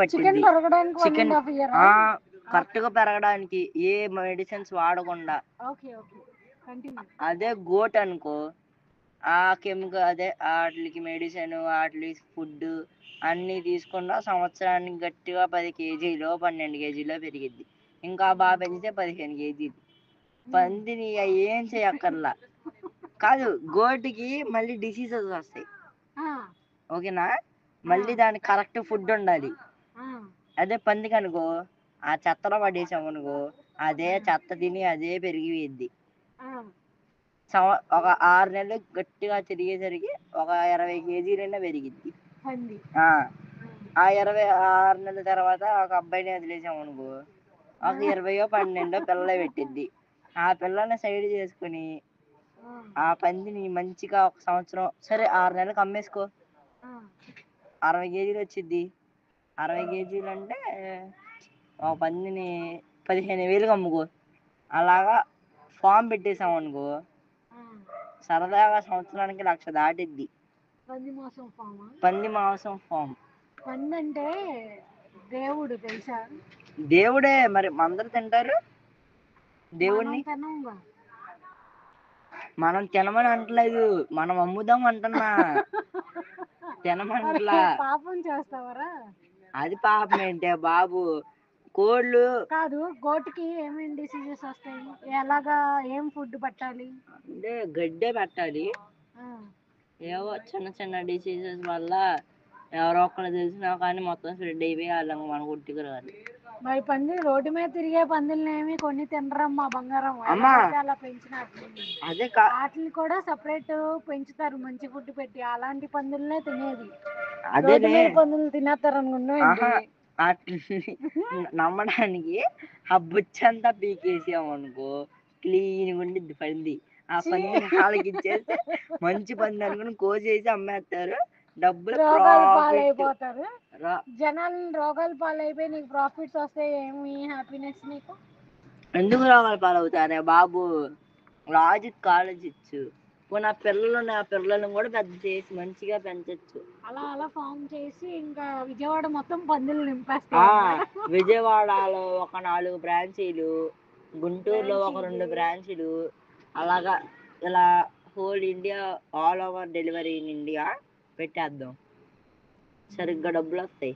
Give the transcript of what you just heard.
పట్టింది. చికెన్ ఇయరా? కరెక్ట్ గా పెరగడానికి ఏ మెడిసిన్స్ వాడకుండా. అదే గోట్ అనుకో ఆ కెమికల్ అదే వాటికి మెడిసిన్ వాటికి ఫుడ్ అన్నీ తీసుకున్న సంవత్సరానికి గట్టిగా 10 కేజీలో 12 కేజీలో పెరిగిద్ది. ఇంకా బాగా పెంచితే 15 కేజీలు. పందిని ఏం చేయక్కర్లా. కాదు గోటికి మళ్ళీ డిసీజెస్ వస్తాయి. ఓకేనా? మళ్ళీ దానికి కరెక్ట్ ఫుడ్ ఉండాలి. అదే పందికి అనుకో ఆ చెత్తలో పడేసామనుకో అదే చెత్త తిని అదే పెరిగిపోయిద్ది. ఒక 6 నెలలు గట్టిగా తిరిగేసరికి ఒక 20 కేజీలైనా పెరిగిద్ది. ఆ 26 నెలల తర్వాత ఒక అబ్బాయిని వదిలేసామనుకో ఒక 20 12 పిల్లలు పెట్టిద్ది. ఆ పిల్లల్ని సైడ్ చేసుకుని ఆ పందిని మంచిగా ఒక సంవత్సరం సరే 6 నెలలకు అమ్మేసుకో 60 కేజీలు వచ్చిద్ది. 60 కేజీలు అంటే ఒక పందిని 15,000కి అమ్ముకో. అలాగా ఫామ్ పెట్టేసాం అనుకో సరదాగా సంవత్సరానికి 1,00,000 దాటిద్ది. పంది మాంసం ఫామ్. పంది అంటే దేవుడు తెలుసా? దేవుడే మరి అందరు తింటారు దేవుడిని. మనం తినమని అంటలేదు, మనం అమ్ముదాం అంటున్నా. తినమంటలా. పాపం చేస్తావరా? అది పాపం ఏంటే బాబు. కోళ్ళు కాదు గోటుకి ఏమేమి డిసీజెస్ వస్తాయి? ఎలాగా ఏం ఫుడ్ పెట్టాలి? అంటే గడ్డే పెట్టాలి. ఏవో చిన్న చిన్న డిసీజెస్ వల్ల ఎవరో ఒకళ్ళు తెలిసినా కానీ మొత్తం స్ప్రెడ్ అయిపోయి వాళ్ళకి మన గుర్తుకు రాదు. మరి పంది రోడ్డు మీద తిరిగే పందులనేమి కొన్ని తినరమ్మా బంగారం. అలా పెంచినట్టు అదే వాటిని కూడా సపరేట్ పెంచుతారు మంచి ఫుడ్ పెట్టి. అలాంటి పందులనే తినేది. అదే పందులు తినేస్తారు అనుకున్నా. నమ్మడానికి ఆ బుచ్చంతా పీకేసాం అనుకో క్లీన్ ఉండిద్ది పంది. ఆ పందిని వాళ్ళకి ఇచ్చేస్తే మంచి పంది అనుకుని కోసేసి అమ్మేస్తారు. డబ్బులు పాలైపోతారు. జనాలు రోగాలు పాలైపోయి నీకు ప్రాఫిట్స్ వస్తే ఏమి హ్యాపీనెస్ నీకు? ఎందుకు రోగాలు పాలవుతారే బాబు? లాజిక్ ఆలోచించు. నా పిల్లలు ఉన్న ఆ పిల్లలను కూడా పెద్ద చేసి మంచిగా పెంచచ్చు. అలా ఫామ్ చేసి ఇంకా విజయవాడ మొత్తం పందులు నింపేస్తా. విజయవాడలో ఒక 4 బ్రాంచీలు, గుంటూరులో ఒక 2 బ్రాంచీలు, అలాగా ఇలా whole India all over delivery in India పెట్టేద్దాం. సరిగ్గా డబ్బులు వస్తాయి.